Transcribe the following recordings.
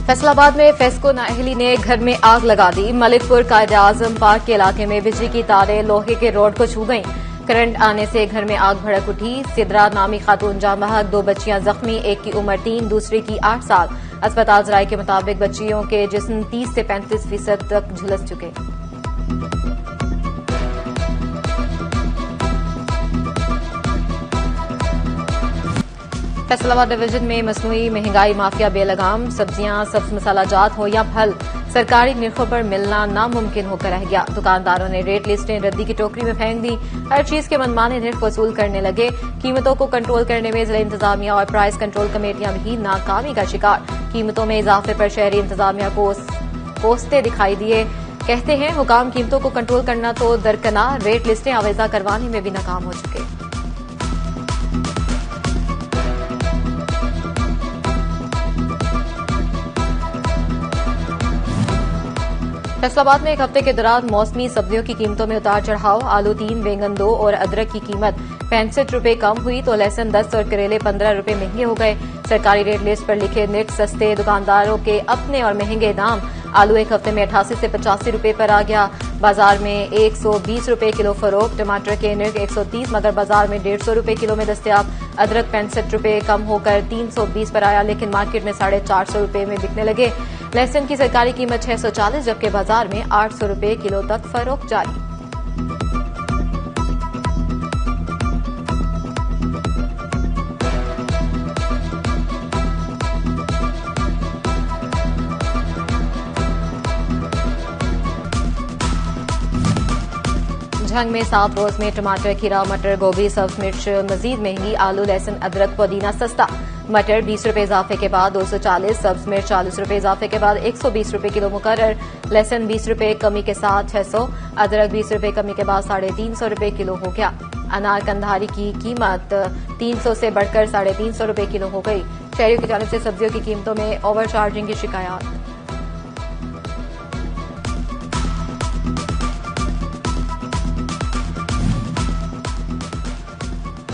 फैसलाबाद में फेस्को नाअहली ने घर में आग लगा दी। मलिकपुर कायद-ए-आजम पार्क के इलाके में बिजली की तारें लोहे के रोड को छू गईं। करंट आने से घर में आग भड़क उठी। सिद्रा नामी खातून जान बहक, 2 बच्चियां जख्मी, एक की उम्र 3, दूसरी की 8 साल। अस्पताल जराये के मुताबिक बच्चियों के जिस्म 30 से 35% तक झुलस चुके। फैसलाबाद डिवीजन में मसनूई महंगाई माफिया बेलगाम। सब्जियां, सब्ज मसाला जात हो या फल, सरकारी निर्खों पर मिलना नामुमकिन होकर रह गया। दुकानदारों ने रेट लिस्टें रद्दी की टोकरी में फेंक दी। हर चीज के मनमाने निर्ख वसूल करने लगे। कीमतों को कंट्रोल करने में जिला इंतजामिया और प्राइस कंट्रोल कमेटियां भी नाकामी का शिकार। कीमतों में इजाफे पर शहरी इंतजामिया को कोसते दिखाई दिए। कहते हैं हुकाम कीमतों को कंट्रोल करना तो दरकनार, रेट लिस्टें आवेजा करवाने में भी नाकाम हो चुके। फैसलाबाद में एक हफ्ते के दौरान मौसमी सब्जियों की कीमतों में उतार चढ़ाव। आलू 3, बैंगन 2 और अदरक की कीमत 65 रुपए कम हुई तो लहसुन 10 और करेले 15 रुपए महंगे हो गए। सरकारी रेट लिस्ट पर लिखे निट सस्ते, दुकानदारों के अपने और महंगे दाम। आलू एक हफ्ते में 88 से 85 रुपए पर आ गया। बाजार में 120 रुपए किलो फरोख्त। टमाटर के निर्ख 130 मगर बाजार में 150 रुपए किलो में दस्तयाब। अदरक 65 रुपए कम होकर 320 पर आया, लेकिन मार्केट में 450 रुपए में बिकने लगे। लहसुन की सरकारी कीमत 640 जबकि बाजार में 800 रुपए किलो तक फरोख्त जारी। झंग में 7 रोज में टमाटर, खीरा, मटर, गोभी, सब्ज मिर्च मजीद महंगी। आलू, लहसुन, अदरक, पुदीना सस्ता। मटर 20 रुपए इजाफे के बाद 240, सब्ज मिर्च 40 रुपए इजाफे के बाद 120 रुपए किलो मुकर्रर। लहसुन 20 रुपए कमी के साथ 600, अदरक 20 रुपए कमी के बाद 350 रुपए किलो हो गया। अनार कंधारी की कीमत 300 से बढ़कर 350 रुपए किलो हो गई। शहरियों की जानिब से सब्जियों की कीमतों में ओवर चार्जिंग की शिकायत।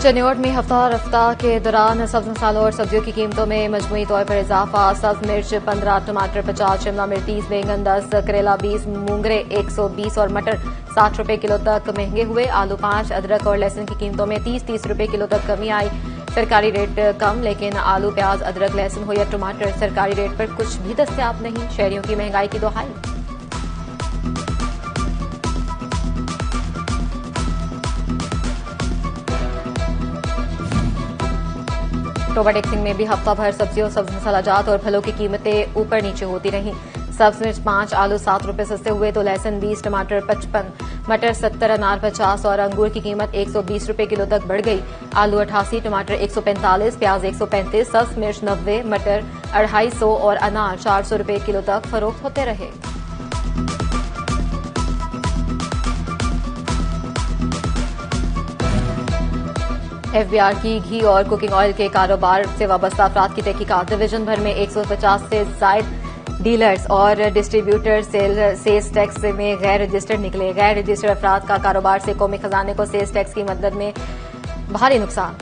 चन्योट में हफ्ता के दौरान सब्ज मसालों और सब्जियों की कीमतों में मजमूई तौर पर इजाफा। सब्ज मिर्च 15, टमाटर 50, शिमला मिर्च 30, बैंगन 10, करेला 20, मूंगरे 120 और मटर 60 रुपए किलो तक महंगे हुए। आलू 5, अदरक और लहसुन की कीमतों में 30-30 रुपए किलो तक कमी आई। सरकारी रेट कम, लेकिन आलू, प्याज, अदरक, लहसुन हो या टमाटर, सरकारी रेट पर कुछ भी दस्तयाब नहीं। शहरियों की महंगाई की दोहाई। टोबा टेक्सिंग में भी हफ्ता भर सब्जियों, सब्ज मसाला जात और फलों की कीमतें ऊपर नीचे होती रहीं। सब्ज मिर्च 5, आलू 7 रुपए सस्ते हुए तो लहसुन 20, टमाटर 55, मटर 70, अनार 50 और अंगूर की कीमत 120 रुपए किलो तक बढ़ गई। आलू 88, टमाटर 145, प्याज 135, सब्ज मिर्च 90, मटर 250 और अनार 400 रुपए किलो तक फरोख्त होते रहे। एफबीआर की घी और कुकिंग ऑयल के कारोबार से वाबस्ता अफराद की तहकीकात। डिवीजन भर में 150 से जायद डीलर्स और डिस्ट्रीब्यूटर सेल्स टैक्स में गैर रजिस्टर्ड निकले। गैर रजिस्टर्ड अफराद का कारोबार से कौमी खजाने को सेल्स टैक्स की मदद में भारी नुकसान।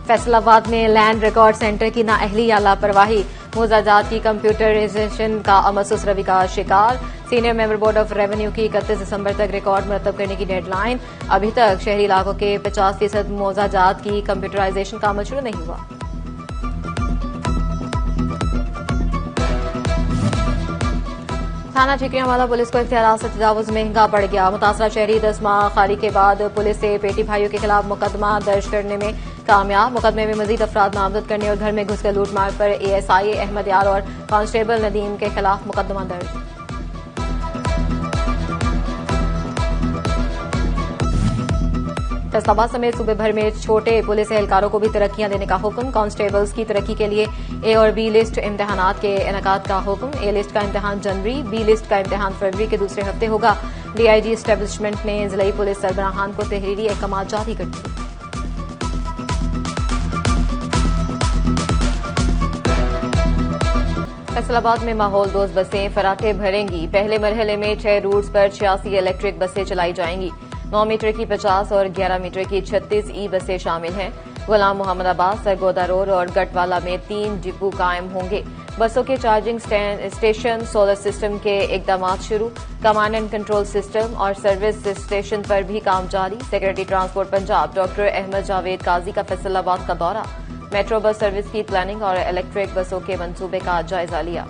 फैसलाबाद में लैंड रिकॉर्ड सेंटर की नाअहली या लापरवाही। मुजाजात की कंप्यूटराइजेशन का अमसुस रवि का शिकार। Senior member board of revenue की 31 दिसंबर तक रिकॉर्ड मुरतब करने की डेडलाइन। अभी तक शहरी इलाकों के 50% मुजाजात की कंप्यूटराइजेशन का अमल शुरू नहीं हुआ। थाना ठिकरियांवाला पुलिस को इख्तियारात से तजावुज महंगा पड़ गया। मुतासरा शहरी 10 माह खाली के बाद पुलिस से पेटी भाइयों के खिलाफ मुकदमा दर्ज करने में कामयाब। मुकदमे में मजीद अफराद नामजद करने और घर में घुसकर लूटमार पर एएसआई अहमद यार और कांस्टेबल नदीम के खिलाफ मुकदमा दर्ज। फैसलाबाद समेत सूबे भर में छोटे पुलिस एहलकारों को भी तरक्कियां देने का हुक्म। कांस्टेबल्स की तरक्की के लिए ए और बी लिस्ट इम्तिहानात के इनेकाद का हुक्म। ए लिस्ट का इम्तिहान जनवरी, बी लिस्ट का इम्तिहान फरवरी के दूसरे हफ्ते होगा। डीआईजी एस्टेब्लिशमेंट ने जिलाई पुलिस सरबराहान को तहरीरी अहकाम जारी कर दिए। फैसलाबाद में माहौल दोस्त बसें फराटे भरेंगी। पहले मरहले में 6 रूट्स पर 86 इलेक्ट्रिक बसें चलाई जाएंगी। 9 मीटर की 50 और 11 मीटर की 36 ई बसें शामिल हैं। गुलाम मोहम्मद अब्बास, सरगोदा रोड और गटवाला में 3 डिपो कायम होंगे। बसों के चार्जिंग स्टेशन, सोलर सिस्टम के इकदाम शुरू। कमांड एंड कंट्रोल सिस्टम और सर्विस स्टेशन पर भी काम जारी। Secretary transport Punjab doctor Ahmed Javed Qazi का फैसलाबाद का दौरा। मेट्रो बस सर्विस की प्लानिंग और इलेक्ट्रिक बसों के मंसूबे का जायजा लिया।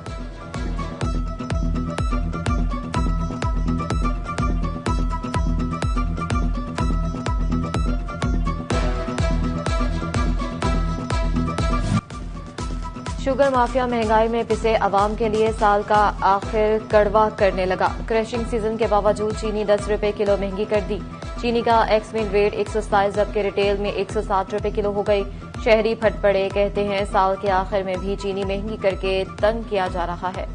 शुगर माफिया महंगाई में पिसे अवाम के लिए साल का आखिर कड़वा करने लगा। क्रशिंग सीजन के बावजूद चीनी 10 रुपए किलो महंगी कर दी। चीनी का एक्स मिल रेट 127 जबकि रिटेल में 160 रुपए किलो हो गई। शहरी फट पड़े, कहते हैं साल के आखिर में भी चीनी महंगी करके तंग किया जा रहा है।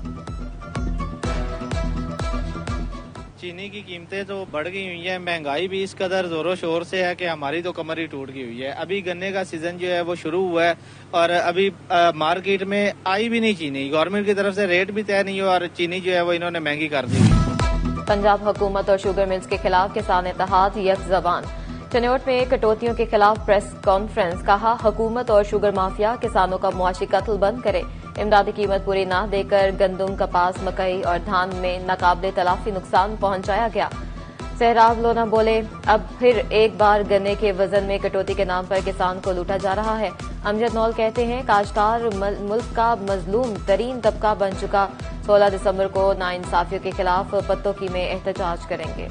चीनी की कीमतें तो बढ़ गई हुई है, महंगाई भी इस कदर जोरों शोर से है कि हमारी तो कमर ही टूट गई हुई है। अभी गन्ने का सीजन जो है वो शुरू हुआ है और अभी मार्केट में आई भी नहीं चीनी। गवर्नमेंट की तरफ से रेट भी तय नहीं हुआ और चीनी जो है वो इन्होंने महंगी कर दी। पंजाब हुकूमत और शुगर मिल्स के खिलाफ किसान इत्तेहाद यक जबान। चनौट में कटौतियों के खिलाफ प्रेस कॉन्फ्रेंस, कहा हुकूमत और शुगर माफिया किसानों का मुआशी कत्ल बंद करे। इमदादी कीमत पूरी न देकर गंदुम, कपास, मकई और धान में नाकाबिले तलाफी नुकसान पहुंचाया गया। सहराब लोना बोले, अब फिर एक बार गन्ने के वजन में कटौती के नाम पर किसान को लूटा जा रहा है। अमजद नौल कहते हैं काश्तकार मुल्क का मजलूम तरीन तबका बन चुका। 16 दिसंबर को नाइंसाफियों के खिलाफ पत्तोकी में एहतजाज करेंगे।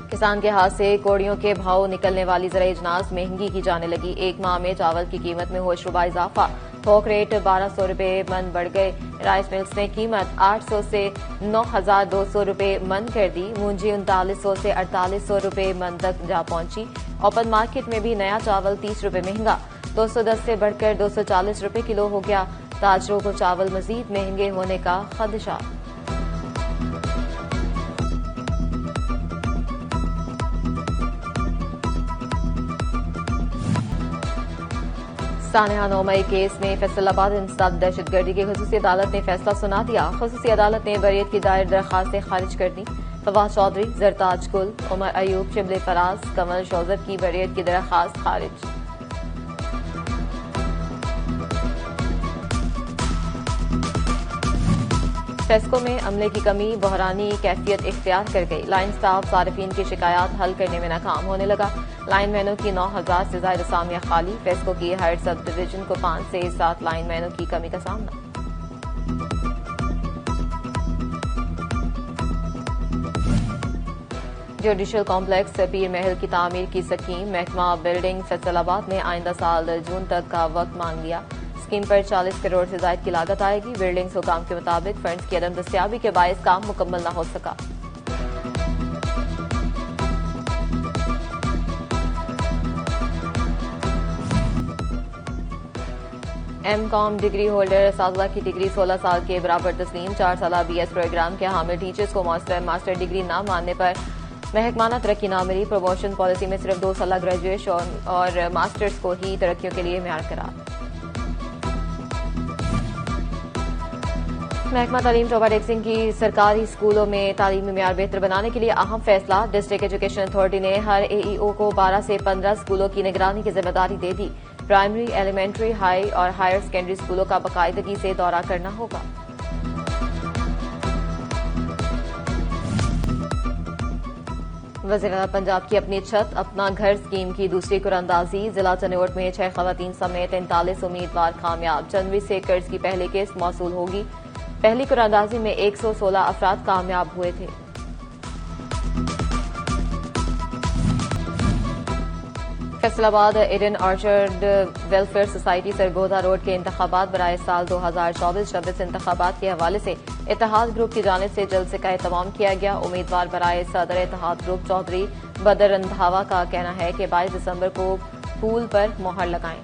किसान के हाथ से कोड़ियों के भाव निकलने वाली ज़राई अजनास महंगी की जाने लगी। एक माह में चावल की कीमत में होशरुबा इजाफा। थोक रेट 1200 रुपए मन बढ़ गए। राइस मिल्स ने कीमत 800 से 9200 रुपए मन कर दी। मूंजी 3900 से 4800 रुपए मन तक जा पहुंची। ओपन मार्केट में भी नया चावल 30 रुपए महंगा, 210 से बढ़कर 240 रुपए किलो हो गया। ताजरों को चावल मजीद महंगे होने का खदशा। सानेहा 9 मई केस में फैसलाबाद इंसदाद दहशतगर्दी की खसूसी अदालत ने फैसला सुना दिया। खसूसी अदालत ने बरियत की दायर दरखास्तें खारिज कर दी। फवाद चौधरी, जरताज कुल, उमर अयूब, शिबले फराज, कमल शौजब की बरियत की दरखास्त खारिज। टेस्को में अमले की कमी बहरानी कैफियत इख्तियार कर गई। लाइन स्टाफ सार्फिन की शिकायत हल करने में नाकाम होने लगा। लाइनमैनों की 9000 से ज्यादा असामियां खाली। टेस्को की हर सब डिवीजन को 5 से 7 लाइनमैनों की कमी का सामना। जुडिशल कॉम्प्लेक्स पीर महल की तामीर की स्कीम, महकमा बिल्डिंग फैसलाबाद ने आइंदा साल जून तक का वक्त मांग लिया। स्कीम पर 40 करोड़ से ज्यादा की लागत आएगी। बिल्डिंग्स हुकाम के मुताबिक फंड्स की अदम दस्तियाबी के बायस काम मुकम्मल न हो सका। एम.कॉम डिग्री होल्डर असातिज़ा की डिग्री 16 साल के बराबर तस्लीम। 4 साल BS प्रोग्राम के हामिल टीचर्स को मास्टर डिग्री न मानने पर महकमाना तरक्की ना मिली। प्रमोशन पॉलिसी में सिर्फ 2 साल ग्रेजुएशन और मास्टर्स को ही तरक्कियों के लिए मेयार करार। महकमा तालीम चौबा टेक्सिंग की सरकारी स्कूलों में तालीमी मेयार बेहतर बनाने के लिए अहम फैसला। डिस्ट्रिक्ट एजुकेशन अथॉरिटी ने हर AEO को 12 से 15 स्कूलों की निगरानी की जिम्मेदारी दे दी। प्राइमरी, एलिमेंट्री, हाई और हायर सेकेंडरी स्कूलों का बाकायदगी से दौरा करना होगा। वज़ीर-ए-आला पंजाब की अपनी छत अपना घर स्कीम की दूसरी कुरानंदाजी। जिला चनौट में 6 खवातीन समेत 39 उम्मीदवार कामयाब। जनवरी से कर्ज की पहली किस्त मौसूल होगी। पहली कुरानंदाजी में 116 अफराद कामयाब हुए थे। Faisalabad Eden orchard welfare society Sargodha road के इंतखाबात बराए साल 2024-26 इंतखाबात के हवाले से इत्तेहाद ग्रुप की जानिब से जलसे का एहतमाम किया गया। उम्मीदवार बराए सदर इत्तेहाद ग्रुप चौधरी बदर रंधावा का कहना है कि 22 दिसंबर को फूल पर मोहर लगाएं।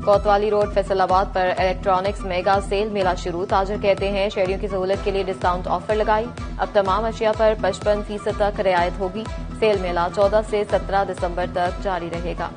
कोतवाली रोड फैसलाबाद पर इलेक्ट्रॉनिक्स मेगा सेल मेला शुरू। ताजर कहते हैं शहरियों की सहूलत के लिए डिस्काउंट ऑफर लगाई। अब तमाम अशिया पर 55% तक रियायत होगी। सेल मेला 14 से 17 दिसंबर तक जारी रहेगा।